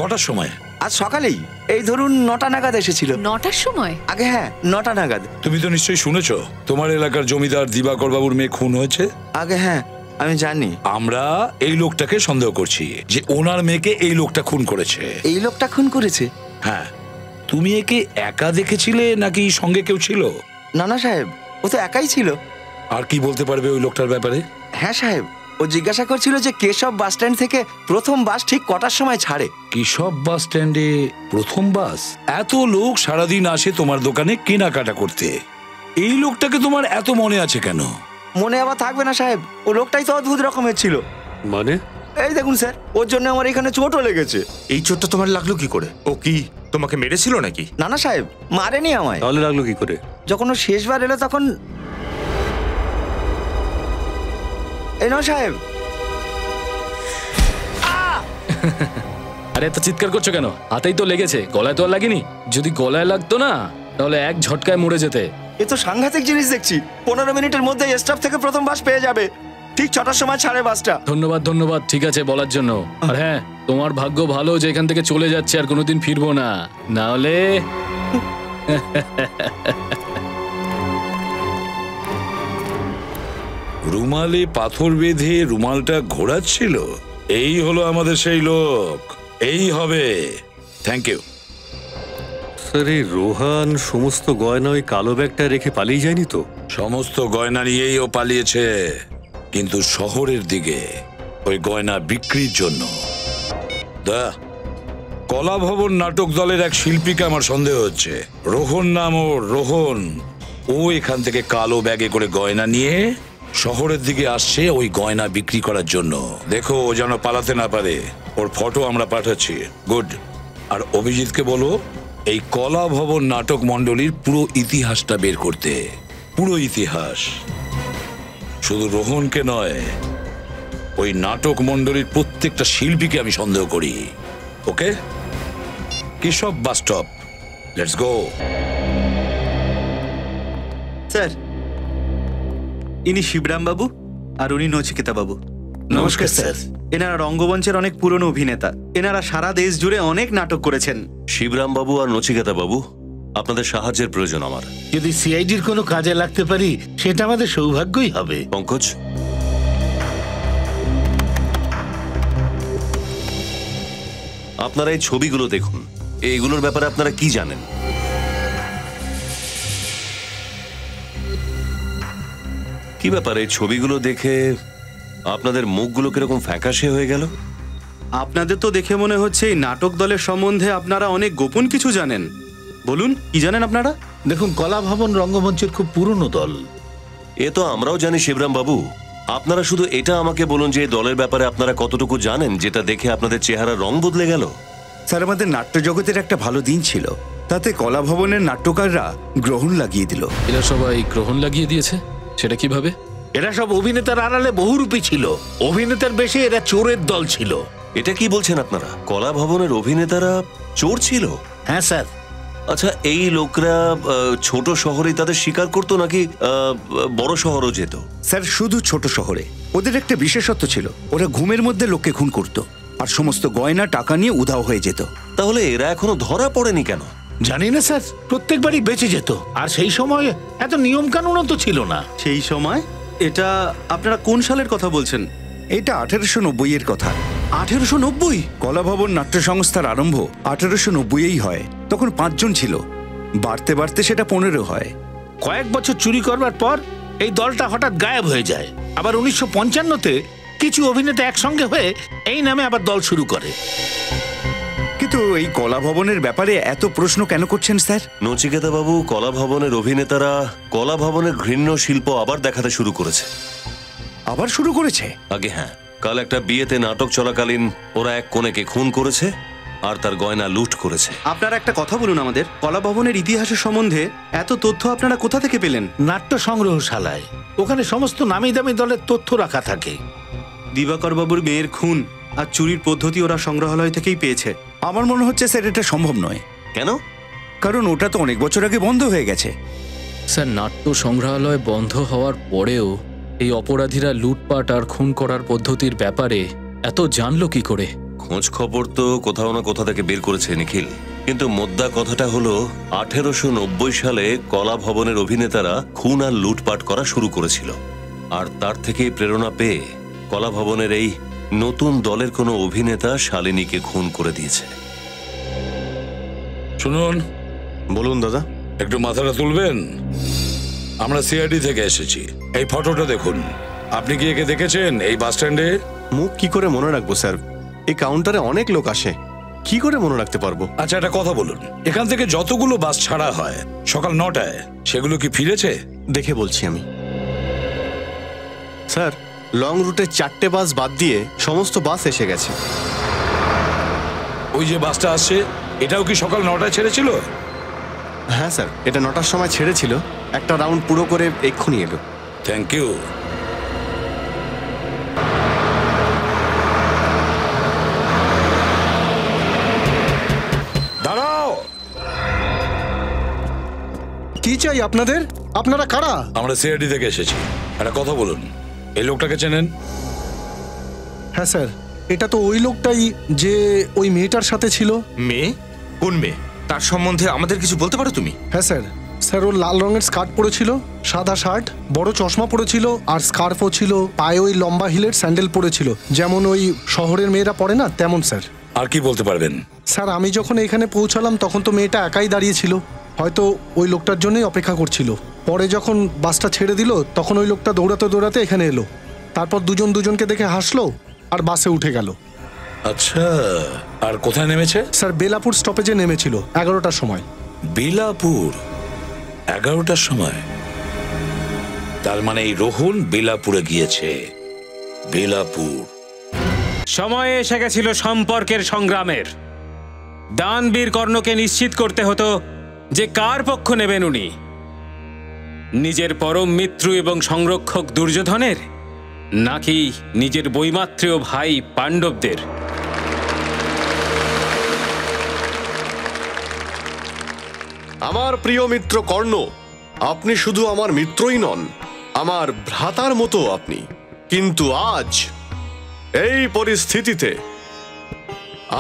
কটার সময়? আজ সকালেই, এই ধরুন 9টা নাগাদ এসেছিল। 9টার সময়? আগে হ্যাঁ 9টা নাগাদ। তুমি তো নিশ্চয়ই শুনেছো তোমার এলাকার জমিদার দিবাকর বাবুর মেয়ে খুন হয়েছে। আগে হ্যাঁ আমি জানি। আমরা এই লোকটাকে সন্দেহ করছি যে ওনার মেয়েকে এই লোকটা খুন করেছে। এই লোকটা খুন করেছে? হ্যাঁ। তুমি একে একা দেখেছিলে নাকি সঙ্গে কেউ ছিল? না না সাহেব, ও তো একাই ছিল। আর কি বলতে পারবে ওই লোকটার ব্যাপারে? হ্যাঁ সাহেব, ও জিজ্ঞাসা করছিল যে কেশব বাস স্ট্যান্ড থেকে প্রথম বাস ঠিক কটার সময় ছাড়ে। কেশব বাস স্ট্যান্ডে প্রথম বাস? এত লোক সারাদিন আসে তোমার দোকানে কেনাকাটা করতে, এই লোকটাকে তোমার এত মনে আছে কেন? মনে আবার থাকবে না সাহেব, ও লোকটাই তো অদ্ভুত রকমের ছিল। মানে? এই দেখুন স্যার, ওর জন্য আমার এখানে চোটও লেগেছে। এই চোটটা তোমার লাগলো কি করে? ও কি তোমাকে মেরেছিল নাকি? না না সাহেব, মারেনি আমায়। তাহলে লাগলো কি করে? যখন ও শেষবার এলো তখন এই নাও সাহেব। আরে এত চিৎকার করছো কেন? হাতেই তো লেগেছে, গলায় তো আর লাগেনি। যদি গলায় লাগতো না তাহলে এক ঝটকায় মরে যেতে। এ তো সাংঘাতিক জিনিস দেখছি। 15 মিনিটের মধ্যে স্টাফ থেকে প্রথম বাস পেয়ে যাবে। ঠিক 6টার সময় ছাড়ে বাসটা। ধন্যবাদ ধন্যবাদ, ঠিক আছে বলার জন্য। আর হ্যাঁ, তোমার ভাগ্য ভালো যে এখান থেকে চলে যাচ্ছে আর কোনোদিন ফিরবো না, না হলে রুমালে পাথর বেঁধে রুমালটা ঘোরাচ্ছিল, এই হলো আমাদের সেই লোক। এই হবে। Thank you sir. এই রোহান সমস্ত গয়না ওই কালো ব্যাগটা রেখে পালিয়ে যায়নি তো? সমস্ত গয়না নিয়েই ও পালিয়েছে, কিন্তু শহরের দিকে ওই গয়না বিক্রির জন্য। কলা ভবন নাটক দলের এক শিল্পীকে আমার সন্দেহ হচ্ছে। রোহন নাম ওর, রোহন। ও এখান থেকে কালো ব্যাগে করে গয়না নিয়ে শহরের দিকে আসছে ওই গয়না বিক্রি করার জন্য। দেখো ও যেন পালাতে না পারে। ওর ফটো আমরা পাঠাচ্ছি। গুড। আর অভিজিৎকে বলো এই কলা ভবন নাটক মণ্ডলীর পুরো ইতিহাসটা বের করতে। পুরো ইতিহাস, শুধু রোহনকে নয়, ওই নাটক মণ্ডলীর প্রত্যেকটা শিল্পীকে আমি সন্দেহ করি। Okay? Keshab bus stop, let's go. Sir, ইনি শিবরাম বাবু আর উনি নচিকেতা বাবু। নমস্কার স্যার। এনারা রঙ্গমঞ্চের অনেক পুরনো অভিনেতা। এনারা সারা দেশ জুড়ে অনেক নাটক করেছেন। শিবরাম বাবু আর নচিকেতা বাবু, আপনাদের সাহায্যের প্রয়োজন আমার। যদি সিআইডির কোনো কাজে লাগতে পারি সেটা আমাদের সৌভাগ্যই হবে। পঙ্কজ, আপনারা এই ছবিগুলো দেখুন। এইগুলোর ব্যাপারে আপনারা কি জানেন? কি ব্যাপারে? ছবিগুলো দেখে আপনাদের মুখগুলো কিরকম ফ্যাকাশে হয়ে গেল? আপনাদের তো দেখে মনে হচ্ছে এই নাটক দলের সম্বন্ধে আপনারা অনেক গোপন কিছু জানেন। বলুন, কি জানেন আপনারা? দেখুন, কলা ভবন রঙ্গমঞ্চের খুব পুরনো দল। এ তো আমরাও জানি শিবরাম বাবু। আপনারা শুধু এটা আমাকে বলুন যে এই দলের ব্যাপারে আপনারা কতটুকু জানেন, যেটা দেখে আপনাদের চেহারার রং বদলে গেল। স্যার, আমাদের নাট্য জগতের একটা ভালো দিন ছিল, তাতে কলা ভবনের নাট্যকাররা গ্রহণ লাগিয়ে দিল। এরা সবাই গ্রহণ লাগিয়ে দিয়েছে? সেটা কিভাবে? এরা সব অভিনেতার আড়ালে বহুরূপী ছিল। অভিনেতার বেশি এরা চোরের দল ছিল। এটা কি বলছেন আপনারা? কলা ভবনের অভিনেতারা চোর ছিল? হ্যাঁ স্যার। আচ্ছা, এই লোকরা ছোট শহরেই তাদের শিকার করতো নাকি বড় শহরও যেত? স্যার, শুধু ছোট শহরে। ওদের একটা বিশেষত্ব ছিল, ওরা ঘুমের মধ্যে লোককে খুন করত আর সমস্ত গয়না টাকা নিয়ে উধাও হয়ে যেত। তাহলে এরা এখনো ধরা পড়েনি কেন? জানি না স্যার, প্রত্যেকবারই বেঁচে যেত। আর সেই সময় এত নিয়ম কানুনও তো ছিল না। সেই সময়? এটা আপনারা কোন সালের কথা বলছেন? এটা 1890 এর কথা। 1890? কলা ভবন নাট্য সংস্থার আরম্ভ 1890-এই হয়। তখন 5 জন ছিল, বাড়তে বাড়তে সেটা 15 হয়। কয়েক বছর চুরি করবার পর এই দলটা হঠাৎ গায়েব হয়ে যায়। আবার 1955-তে কিছু অভিনেতা একসঙ্গে হয়ে এই নামে আবার দল শুরু করে। কিন্তু এই কলা ভবনের ব্যাপারে এত প্রশ্ন কেন করছেন স্যার? নচিকেতা বাবু, কলা ভবনের অভিনেতারা কলা ভবনের ঘৃণ্য শিল্প আবার দেখাতে শুরু করেছে। আবার শুরু করেছে? আগে হ্যাঁ, কাল একটা বিয়েতে নাটক চলাকালীন ওরা এক কনেকে খুন করেছে আর তার গয়না লুট করেছে। আপনারা একটা কথা বলুন আমাদের, কলা ভবনের ইতিহাসের সম্বন্ধে এত তথ্য আপনারা কোথা থেকে পেলেন? নাট্য সংগ্রহশালায়। ওখানে সমস্ত নামি দামি দলের তথ্য রাখা থাকে। দিবাকর বাবুর মেয়ের খুন আর চুরির পদ্ধতি ওরা সংগ্রহালয় থেকেই পেয়েছে। আমার মনে হচ্ছে স্যার এটা সম্ভব নয়। কেন? কারণ ওটা তো অনেক বছর আগে বন্ধ হয়ে গেছে। স্যার, নাট্য সংগ্রহালয় বন্ধ হওয়ার পরেও এই অপরাধীরা লুটপাট আর খুন করার পদ্ধতির ব্যাপারে এত জানলো কি করে? খোঁজ খবর তো কোথাও না কোথা থেকে বের করেছে নিখিল, কিন্তু মোদ্দা কথাটা হলো 1890 সালে কলা ভবনের অভিনেতারা খুন আর লুটপাট করা শুরু করেছিল। আর তার থেকে প্রেরণা পেয়ে কলা ভবনের এই নতুন দলের কোনো অভিনেতা শালিনীকে খুন করে দিয়েছে। শুনুন। বলুন দাদা। একটু মাথাটা তুলবেন? আমরা সিআইডি থেকে এসেছি। এই ফটোটা দেখুন। আপনি কি একে দেখেছেন এই বাস স্ট্যান্ডে? মুখ কি করে মনে রাখবো স্যার? এই কাউন্টারে অনেক লোক আসে, কি করে মনে রাখতে পারবো? আচ্ছা, একটা কথা বলুন, এখান থেকে যতগুলো বাস ছাড়া হয় সকাল 9টায়, সেগুলো কি ফিরেছে? দেখে বলছি আমি। স্যার, লং রুটে 4টে বাস বাদ দিয়ে সমস্ত বাস এসে গেছে। ওই যে বাসটা আসছে, এটাও কি সকাল 9টায় ছেড়েছিল? হ্যাঁ স্যার, এটা 9টার সময় ছেড়েছিল, একটা রাউন্ড পুরো করে এক্ষুনি এলো। Thank you. দাঁড়াও। কি চাই আপনাদের? আপনারা কারা? আমরা সিআইডি থেকে এসেছি। একটা কথা বলুন, এই লোকটাকে চেনেন? হ্যাঁ স্যার, এটা তো ওই লোকটাই যে ওই মেয়েটার সাথে ছিল। মেয়ে? কোন মেয়ে? তার সম্বন্ধে আমাদের কিছু বলতে পারো তুমি? হ্যাঁ স্যার। স্যার, ও লাল রঙের স্কার্ট পরেছিল, সাদা শার্ট, বড় চশমা পরেছিল আর স্কার্ফও ছিল, পায়ে ওই লম্বা হিলের স্যান্ডেল পরেছিল, যেমন ওই শহরের মেয়েরা পরে না তেমন স্যার। আর কি বলতে পারবেন? স্যার, আমি যখন এখানে পৌঁছালাম তখন তো মেয়েটা একাই দাঁড়িয়েছিল, হয়তো ওই লোকটার জন্যই অপেক্ষা করছিল। পরে যখন বাসটা ছেড়ে দিল তখন ওই লোকটা দৌড়াতে দৌড়াতে এখানে এলো, তারপর দুজনকে দেখে হাসলো আর বাসে উঠে গেল। আচ্ছা, আর কোথায় নেমেছে? স্যার, বেলাপুর স্টপেজে নেমেছিল 11টার সময়। বেলাপুর 11টার সময়? তার মানে এই রোহন বেলাপুরে গিয়েছে। বেলাপুর। সময় এসে গেছিল সম্পর্কের সংগ্রামের। দানবীর কর্ণকে নিশ্চিত করতে হতো যে কার পক্ষ নেবেন উনি, নিজের পরম মিত্র এবং সংরক্ষক দুর্যোধনের নাকি নিজের বৈমাত্রেয় ভাই পাণ্ডবদের। আমার প্রিয় মিত্র কর্ণ, আপনি শুধু আমার মিত্রই নন, আমার ভ্রাতার মতো আপনি। কিন্তু আজ এই পরিস্থিতিতে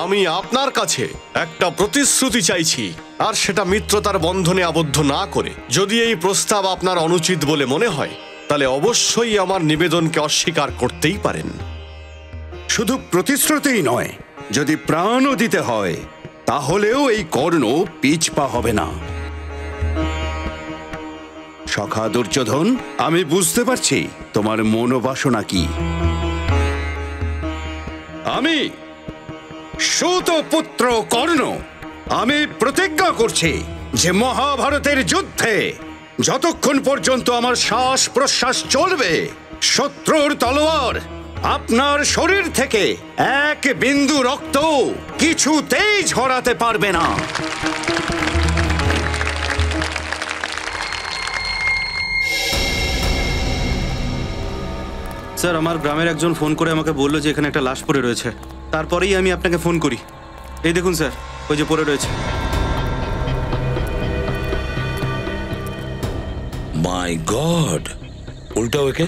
আমি আপনার কাছে একটা প্রতিশ্রুতি চাইছি, আর সেটা মিত্রতার বন্ধনে আবদ্ধ না করে। যদি এই প্রস্তাব আপনার অনুচিত বলে মনে হয় তাহলে অবশ্যই আমার নিবেদনকে অস্বীকার করতেই পারেন। শুধু প্রতিশ্রুতিই নয়, যদি প্রাণও দিতে হয় তাহলেও এই কর্ণ পিছপা হবে না। সখা দুর্যোধন, আমি বুঝতে পারছি তোমার মনোবাসনা কি। আমি সুতপুত্র কর্ণ, আমি প্রতিজ্ঞা করছি যে মহাভারতের যুদ্ধে যতক্ষণ পর্যন্ত আমার শ্বাস প্রশ্বাস চলবে, শত্রুর তলোয়ার আপনার শরীর থেকে এক বিন্দু রক্ত কিছুতেই ঝরাতে পারবে না। স্যার, আমার গ্রামের একজন ফোন করে আমাকে বললো যে এখানে একটা লাশ পড়ে রয়েছে। তারপরেই আমি আপনাকে ফোন করি। এই দেখুন স্যার, ওই যে পড়ে রয়েছে। মাই গড, উল্টাও একে।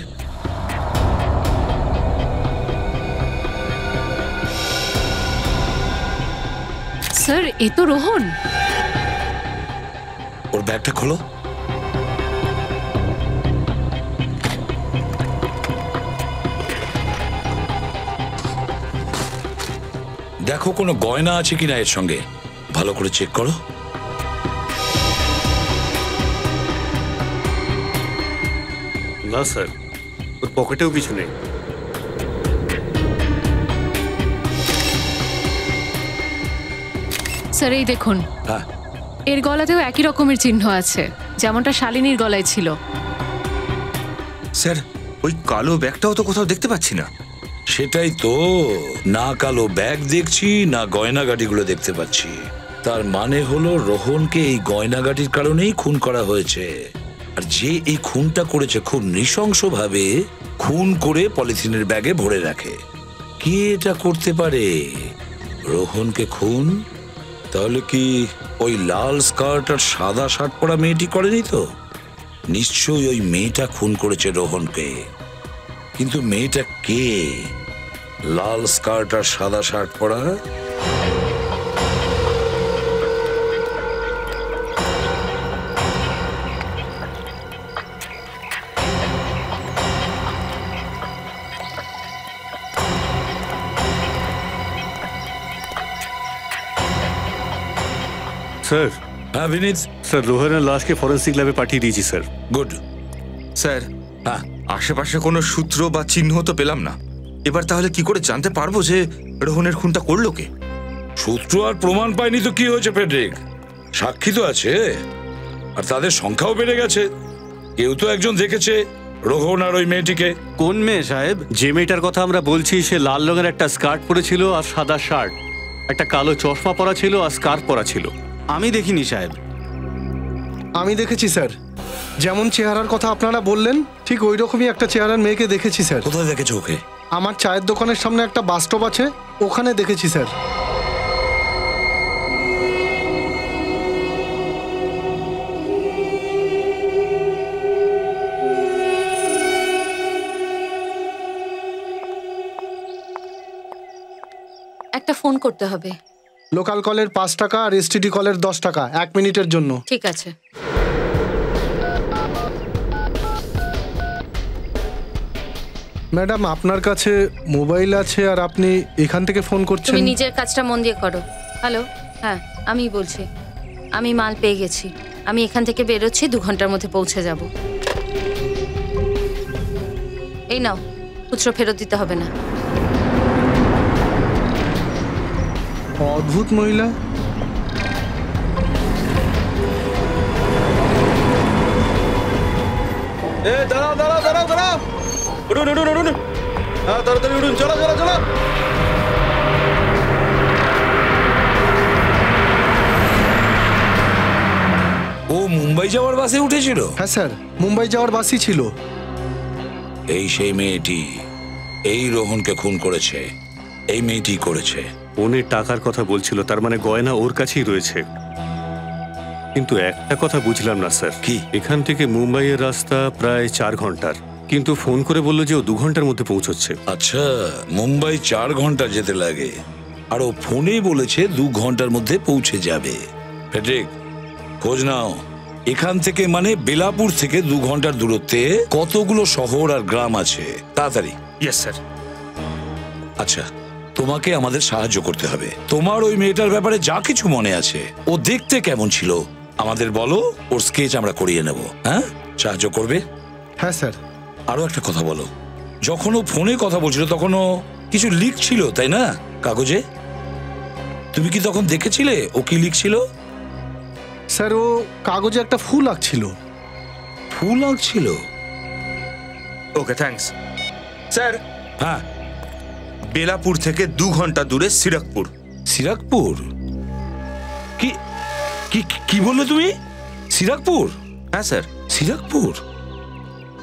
স্যার, এ তো রোহন। ওর ব্যাগটা খোলো। দেখো কোনো গয়না আছে কিনা এর সঙ্গে, ভালো করে চেক করো। না স্যার, ওর পকেটেও কিছু নেই। স্যার, এই দেখুন, এর গলাতেও একই রকমের চিহ্ন আছে, যেমনটা শালিনীর গলায় ছিল। স্যার, ওই কালো ব্যাগটাও তো কোথাও দেখতে পাচ্ছি না। সেটাই তো, না কালো ব্যাগ দেখছি না গয়নাগাটিগুলো দেখতে পাচ্ছি। তার মানে হলো রোহনকে এই গয়নাগাটির কারণেই খুন করা হয়েছে। আর যে এই খুনটা করেছে খুব নৃশংসভাবে খুন করে পলিথিনের ব্যাগে ভরে রাখে। কে এটা করতে পারে? রোহনকে খুন? তাহলে কি ওই লাল স্কার্ট আর সাদা শার্ট পরা মেয়েটি করেনি তো? নিশ্চয়ই ওই মেয়েটা খুন করেছে রোহনকে। কিন্তু মেয়েটা কে? লাল স্কার্ট আর সাদা শার্ট পরা? স্যার। হ্যাঁ বিনীত। স্যার, রোহনের লাশকে ফরেন্সিক ল্যাবে পাঠিয়ে দিয়েছি স্যার। গুড। স্যার, আশেপাশে কোনো সূত্র বা চিহ্ন তো পেলাম না। এবার তাহলে কি করে জানতে পারবো যে রোহনের খুনটা করলো কে? সূত্র আর প্রমাণ পায়নি তো কি হয়েছে ফ্রেডরিক? সাক্ষী তো আছে, আর তাদের সংখ্যাও বেড়ে গেছে। কেউ তো একজন দেখেছে রোহন আর ওই মেয়েটিকে। কোন মেয়ে সাহেব? যে মেয়েটার কথা আমরা বলছি সে লাল রঙের একটা স্কার্ট পরেছিল আর সাদা শার্ট, একটা কালো চশমা পরা ছিল আর স্কার্ফ পরা ছিল। আমি দেখিনি সাহেব। আমি দেখেছি স্যার, যেমন চেহারার কথা আপনারা বললেন ঠিক ওই রকমই একটা চেহারার মেয়েকে দেখেছি স্যার। কোথায় দেখেছো ওকে? আমার চায়ের দোকানের সামনে একটা বাস স্টপ আছে, ওখানে দেখেছি স্যার। একটা ফোন করতে হবে। লোকাল কলের 5 টাকা আর এসটিডি কলের 10 টাকা, 1 মিনিটের জন্য। ঠিক আছে। ম্যাডাম, আপনার কাছে মোবাইল আছে আর আপনি এখান থেকে ফোন করছেন। তুমি নিজের কাজটা মন দিয়ে করো। হ্যালো, হ্যাঁ আমি বলছি। আমি মাল পেয়ে গেছি, আমি এখান থেকে বেরোচ্ছি, 2 ঘন্টার মধ্যে পৌঁছে যাব। এই নাও, খুচরো ফেরত দিতে হবে না। অদ্ভুত মহিলা। দাঁড়াও দাঁড়াও দাঁড়াও দাঁড়াও, উঠুন উঠুন উঠুন, হ্যাঁ তাড়াতাড়ি উঠুন, চলো চলো চলো। ও মুম্বাই যাওয়ার বাসে উঠেছিল? হ্যাঁ স্যার, মুম্বাই যাওয়ার বাসই ছিল। এই সেই মেয়েটি এই রোহনকে খুন করেছে। এই মেয়েটি করেছে। ফোনে টাকার কথা বলছিল, তার মানে গয়না ওর কাছেই রয়েছে। কিন্তু একটা কথা বুঝলাম না স্যার। কি? এখান থেকে মুম্বাইয়ের রাস্তা প্রায় 4 ঘন্টার, কিন্তু ফোন করে বললো যে ও 2 ঘন্টার মধ্যে পৌঁছচ্ছে। আচ্ছা, মুম্বাই 4 ঘন্টা যেতে লাগে, আর ও ফোনেই বলেছে 2 ঘন্টার মধ্যে পৌঁছে যাবে। ফ্রেডরিক, খোঁজ নাও এখান থেকে, মানে বেলাপুর থেকে 2 ঘন্টার দূরত্বে কতগুলো শহর আর গ্রাম আছে। তাড়াতাড়ি। Yes sir. আচ্ছা, তোমাকে আমাদের সাহায্য করতে হবে। তোমার ওই মেয়েটার ব্যাপারে যা কিছু মনে আছে, ও দেখতে কেমন ছিল আমাদের বলো, ওর স্কেচ আমরা করিয়ে নেব। হ্যাঁ, সাহায্য করবে? হ্যাঁ স্যার। আরো একটা কথা বলো, যখন ও ফোনে কথা বলছিল তখন ও কিছু লিখছিল তাই না কাগজে? তুমি কি তখন দেখেছিলে ও কি লিখছিল? স্যার ও কাগজে একটা ফুল আঁকছিল। ফুল আঁকছিল? ওকে, থ্যাঙ্কস স্যার। হ্যাঁ, বেলাপুর থেকে 2 ঘন্টা দূরে সিরাকপুর। সিরাকপুর? কি কি কি বললে তুমি? সিরাকপুর? হ্যাঁ স্যার, সিরাকপুর।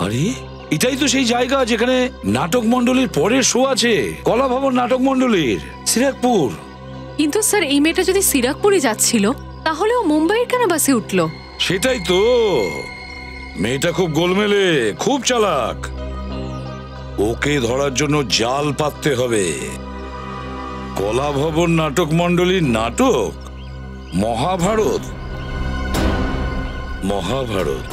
আরে এটাই তো সেই জায়গা যেখানে নাটক মণ্ডলীর পরের শো আছে, কলা ভবন নাটক মণ্ডলীর। সিরাকপুর। কিন্তু স্যার এই মেয়েটা যদি সিরাকপুরে যাচ্ছিল তাহলে ও মুম্বাইয়ের কেন বাসে উঠলো? সেটাই তো, মেয়েটা খুব গোলমেলে, খুব চালাক। ওকে ধরার জন্য জাল পাততে হবে। কলা ভবন নাটক মণ্ডলীর নাটক মহাভারত। মহাভারত